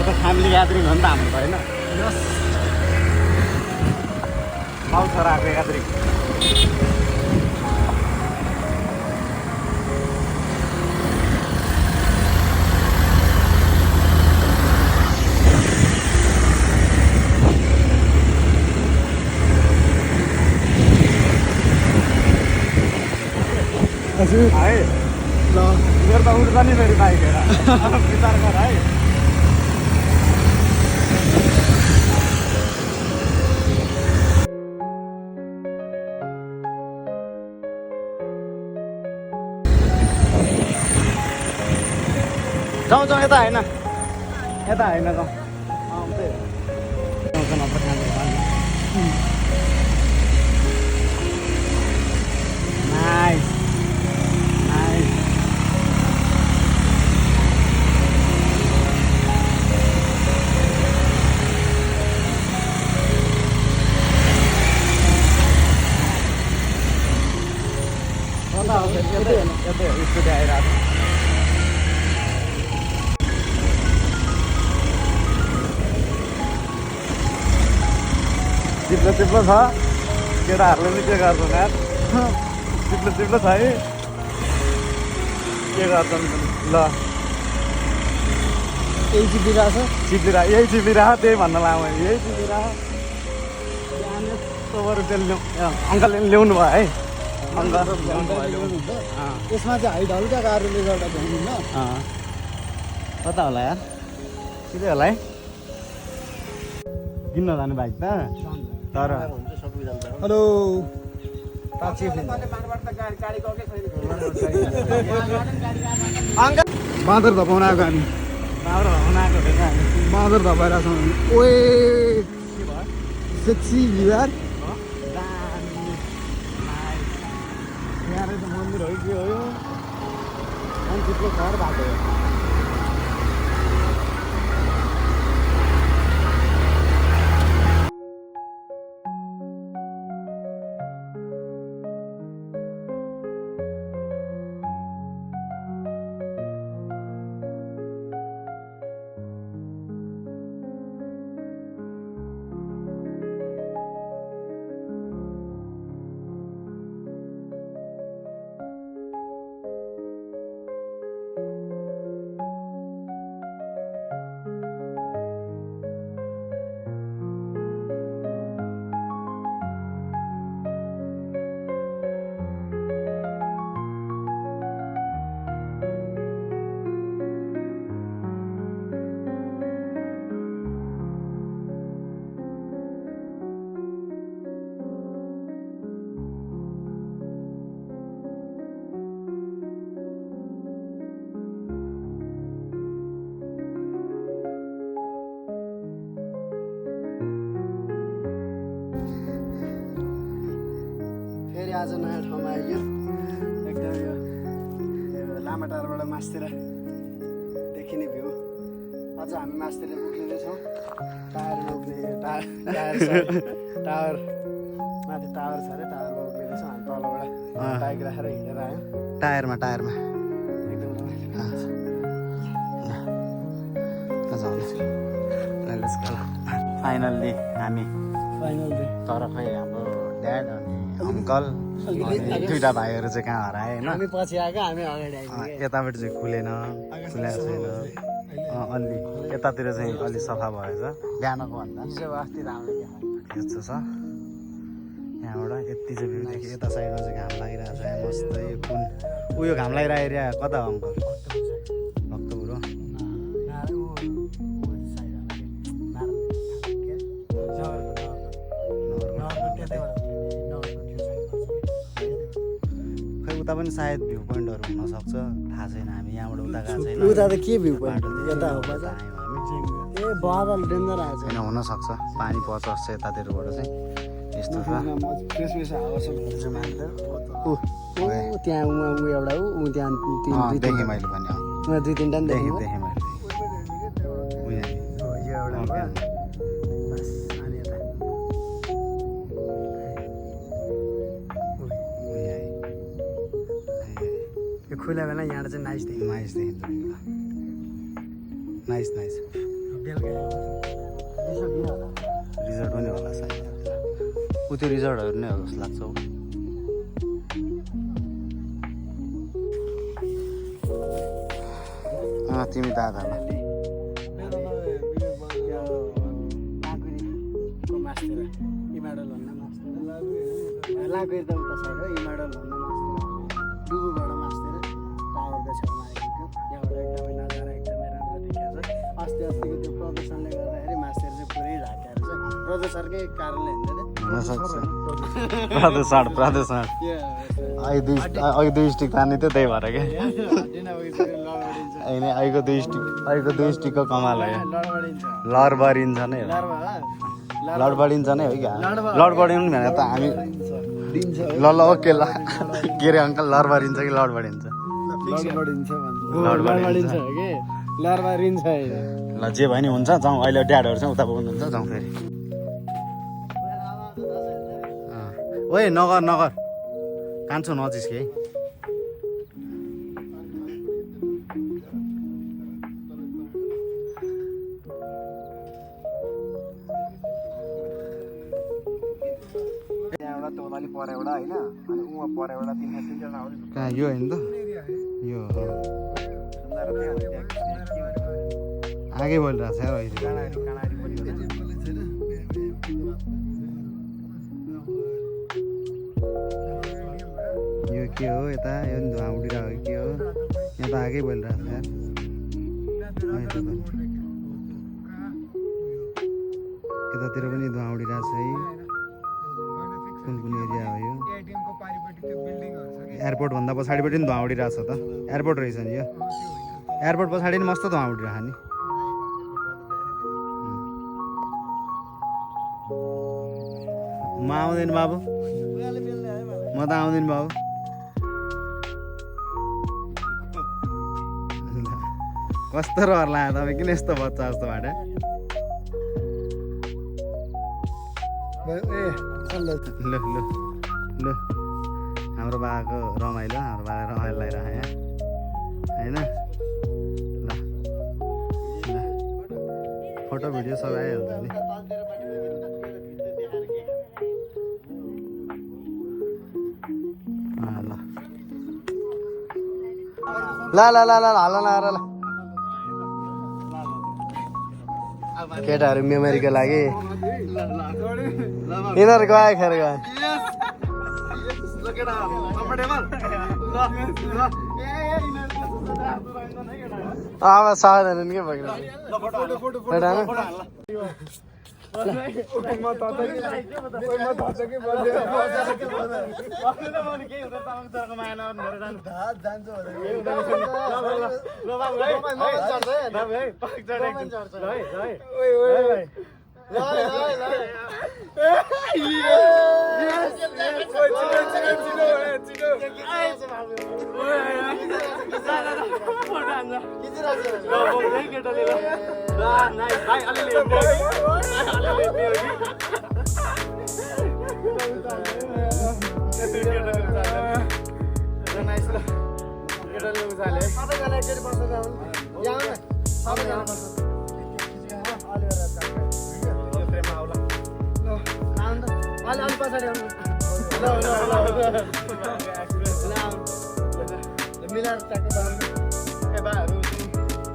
त family gathering हो नि त हाम्रो होइन बाउ छोराहरूको ग्यादरिङ हजुर है ल मेरो त उड्छ नि फेरि बाइक हेर विचार गर है जाउँ जाउँ यता होइन यता होइन जाउँ नाइस नाइस यतै स्कुटी आइरहेको चिप्लो चिप्लो छ केटाहरूले पनि के गर्छन् यार चिप्लो चिप्लो छ है के गर्छन् ल यही चिपिरहेको छ चिप्लिरह यही चिप्लिरह त्यही भन्न लामो यही चिप्लिरह बिहान यस्तो बरु त्यसले अङ्कलले ल्याउनु भयो है अङ्कल ल्याउनु भयो यसमा चाहिँ हाइट हल्का कारणले गर्दा भ्याउनुहुन्न कता होला यार सिधै होला है किन्न जाने बाइक त तर हेलो बाँदर धपाउन आएको हामी राम्रो हुनाको रहेछ हामी बाँदर धपाइरहेको छौँ हामी ओए सेक्सी यार यहाँ रहेछ मन्दिर हो कि हो यो अनि थुप्रो घर बाटो हो फेरि आज नयाँ ठाउँमा आइयो एकदम यो लामाटारबाट मास्तिर देखिने भ्यू अझ हामी मास्तिर उक्लिँदैछौँ टायरमा उक्लिने टावर माथि टावर छ अरे टावरमा उक्लिँदैछौँ हामी तलबाट बाइक राखेर हिँडेर आयौँ टायरमा एकदम फाइनल्ली हामी फाइनल डे तर खै हाम्रो ड्याड अनि अङ्कल दुइटा भाइहरू चाहिँ कहाँ हराए होइन हामी पछि आएको हामी अगाडि आइपुग्यो यतापट्टि चाहिँ खुलेको छैन अलि यतातिर चाहिँ अलि सफा भएछ बिहानको भन्दा हिजो अस्ति राम्रो देखायो यस्तो छ यहाँबाट यति चाहिँ भ्यू देखि यता साइडमा चाहिँ घाम लागिरहेको छ यहाँ मस्तै कुन उयो घाम लागिरहेको एरिया कता हो अङ्कल भक्तपुर हो खै उता पनि सायद भ्यू पोइन्टहरू हुनसक्छ थाहा छैन हामी यहाँबाट उता गएको छैन उता त के भ्यू पोइन्ट यता हो बाटो हामी ए बादल डेन्जर आएको छ होइन हुनसक्छ पानी पचर्छ यतातिरबाट चाहिँ यस्तो छ फ्रेस फ्रेस हावा छ ऊ त्यहाँ ऊ एउटा ऊ त्यहाँ देखेँ मैले पनि उहाँ दुई तिनवटा नि देखेँ देखेँ देखेँ मैले यो एउटा भयो बस अनि यता यो खुला बेला यहाँबाट चाहिँ नाइस देखिन्छ। नाइस देखिन्छ। Nice nice. बेलुका रिसोर्ट नि होला। रिजोर्ट पनि होला सायद। ऊ त्यो रिजोर्टहरू नै हो जस्तो लाग्छ हौ। तिमी दादा ल। मास्तिर इमाडल भन्न मास्तिर लाँकुरी त उता साइड हो। इमाडल भन्न मास्तिर डुबुबाट मास्तिर टावरको छेउमा आइपुग्यो। त्यहाँबाट एकदमै नजारा एकदमै राम्रो देखिएको छ। अस्तिको त्यो प्रदूषणले गर्दाखेरि मास्तिर चाहिँ पुरै झाकेर छ। प्रदूषणकै कारणले होइन प्रदूषण अघि दुई स्टिक तान्ने थियो त्यही भएर क्या। होइन अहिलेको दुई स्टिकको कमाल हो। लडबडिन्छ नै हो। लडबडिन्छ नै हो क्या। लडबडिनु भने त हामी ल ओके ल के अरे अङ्कल लडबडिन्छ कि लडबडिन्छ? लडबडिन्छ के लडबडिन्छ। ल जे भयो नि हुन्छ जाउँ। अहिले ड्याडहरू चाहिँ उता पुग्नुहुन्छ जाउँ फेरि। ओए नगर नगर कान्छो नजिस्के है। तोलाली पर एउटा होइन अनि उहाँ पर एउटा कहाँ यो होइन त यो आगे बोलिरहेको छ यार अहिले। यो के हो यता यो नि धुवा उडिरहेको के हो? यहाँ त आगै बोलिरहेको छ यार। यतातिर पनि धुवा उडिरहेको छ है। कुन कुन एरिया हो यो? एयरपोर्ट भन्दा पछाडिपट्टि पनि धुवा उडिरहेको छ त। एयरपोर्ट रहेछ नि यो। एयरपोर्ट पछाडि नि मस्त धुवा उडिरहेको नि। म आउँदैन बाबु, म त आउँदैन बाबु। कस्तो रहर लाग्यो तपाईँ किन यस्तो बच्चा जस्तो बाटो? ल ल ल हाम्रो बाबाको रमाइलो, हाम्रो बाबाले रमाइलो लगाइरह यहाँ होइन। ल ल फोटो भिडियो सबै आइहाल्छ नि। ल ल ल ल हाल न ल केटाहरू मेमोरीको लागि यिनीहरू गयो खेर गयो। अब सावधान के भइरहेको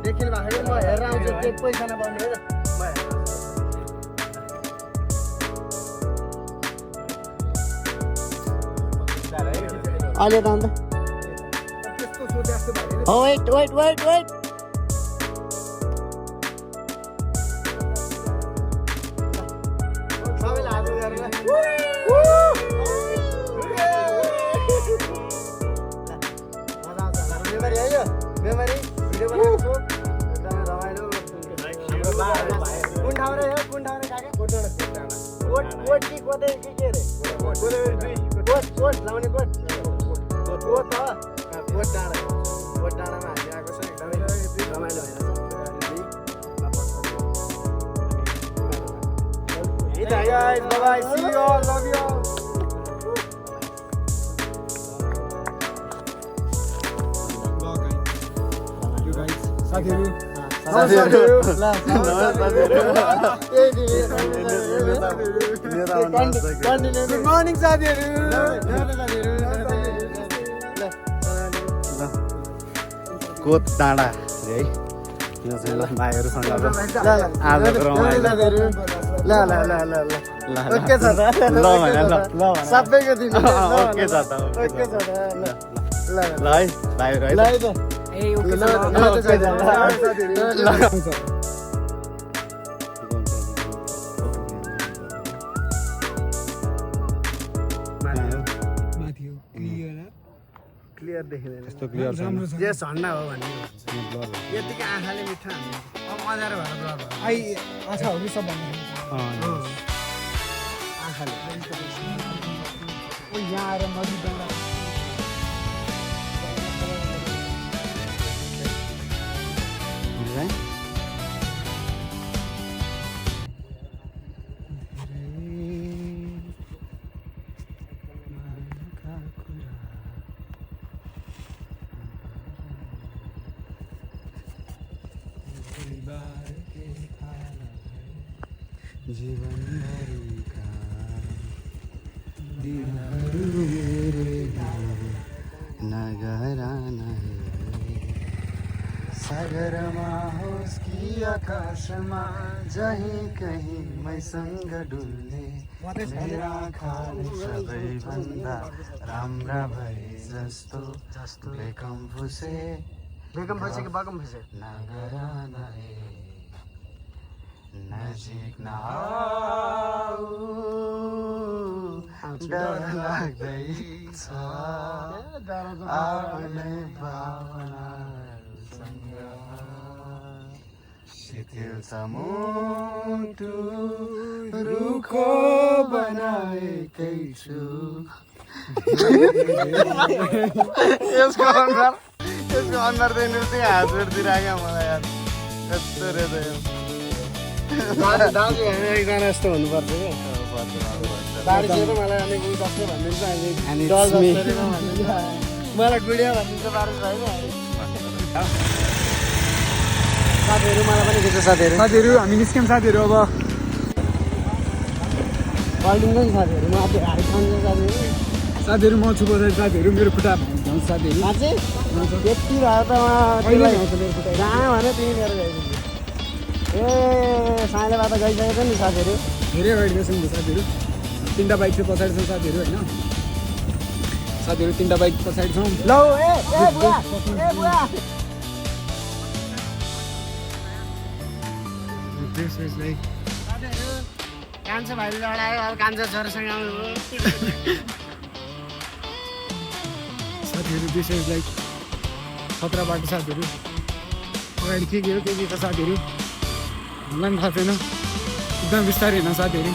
देखिनु भएको म हेरेर आउँछु के पैसा नपाउने हो। अहिले त अन्त वेट वेट वेट वेट सबैलाई हात गरेर मेमोरी आयो मेमोरी भिडियो बनाएको छु एकदमै रमाइलो। कुन ठाउँ रे हो कुन ठाउँ रे काका? कोट कोट कि कोटे कि के रे? कोट कोट लाउने कोट कोट हो कोट डाँडामा हामी आएको छ एकदमै रमाइलो भइरहेछ। Hey guys, bye bye, see you all, love you all. साथीहरू साथीहरू ल गुड मर्निङ साथीहरू कोत डाँडा है यो चाहिँ ल भाइहरूसँग आजको रमाइलो ल ओके छ त ल भने ल सबैको दिन ओके छ त ओके छ त ल ल है भाइहरू है ल त। ए ओके ल क्लियर देखिँदैन यस्तो क्लियर छैन जे झन्डा हो भन्ने यतिकै आँखाले मिठा अब अँध्यारो भएर ब्लर भयो आई आँखा हो कि सब भन्नु आँखाले ओ यहाँ आएर नदी डाँडा है जीवनभरिका दिनहरू मेरा नगराना सागरमा होस् कि आकाशमा जहीँ कहीँ मैसँग डुल्ने मेरा खाले सबैभन्दा राम्रा भए जस्तो बेकम फुसे बेगम फसे कि बगम फसे नगराना नजिक नआऊ डर लाग्दैछ आफ्नै भावनाहरूसँग शिथिल छ मुटु रुखो बनाएकै छु यसको अनुहार चाहिँ नृत्य हात जोडिदिइराख्यो मलाई यार कस्तो रहेछ यो दाजु हामी गाना यस्तो हुनुपर्छ क्या दाडी चाहिँ मलाई अलिक उयो जस्तो भनिदिन्छ And डल it's me. जस्तो भनिदिन्छ मलाई गुडिया भनिदिन्छ बारिस होइन साथीहरू मलाई पनि खिच्छ साथीहरू साथीहरू हामी निस्क्यौँ साथीहरू अब पल्टिन्छ नि साथीहरू म अब हात खान्छ साथीहरू साथीहरू म छु बसेर साथीहरू मेरो खुट्टा भन्छ साथीहरू अझै यति भयो त कहिले भन्छ मेरो खुट्टा जहाँ भने त्यहीँ लिएर गइदिन्छु ए साँले बाटो गइसकेको नि साथीहरू धेरै गाडी छौँ साथीहरू तिनवटा बाइक चाहिँ पछाडि छौँ साथीहरू होइन साथीहरू तिनवटा बाइक पछाडि छौँ लौ ए बुवा ए बुवा कान्छो भाइले लडायो अब कान्छो छोरासँग आउनुभयो साथीहरू दिस इज लाइक खतरा बाटो साथीहरू अगाडि के हो के छ साथीहरू हामीलाई पनि थाहा छैन एकदम बिस्तारै होइन साथीहरू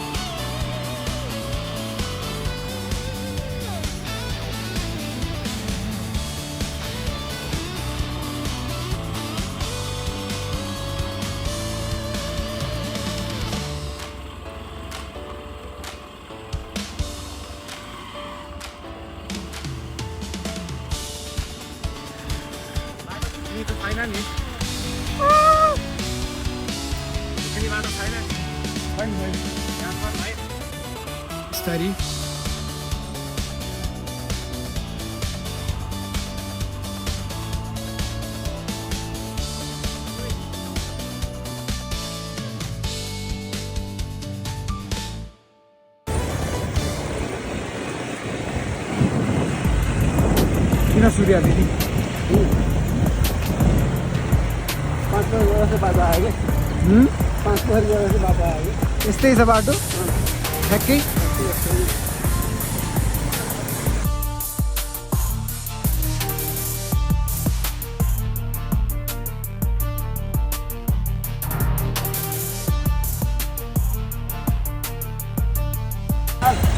छैन नि बाटो छैन बिस्तारी किन सूर्य दिदी 5 बजे बाटो आयो कि 5 बजे बाटो आयो यस्तै छ बाटो ठ्याक्कै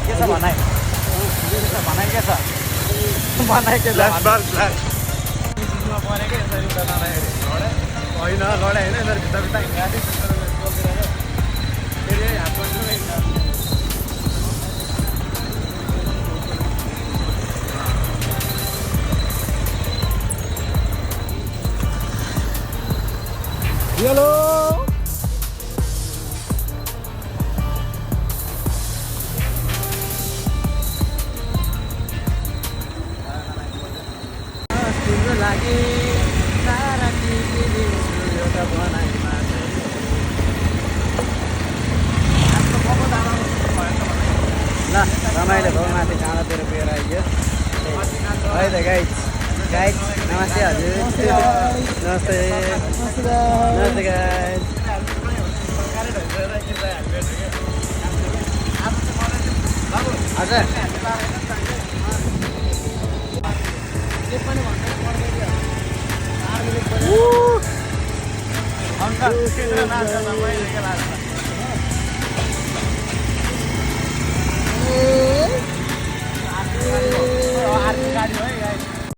के छ भनाइ के छ भनाइ के छ होइन लडाइ होइन यिनीहरू भित्र भित्र हेलो लागि सारा एउटा बनाइमा ल रमाइलो भयो माथि डाँडातिर पुगेर आइयो है त गाइड गाइड नमस्ते हजुर नमस्ते नमस्ते गाइड हजुर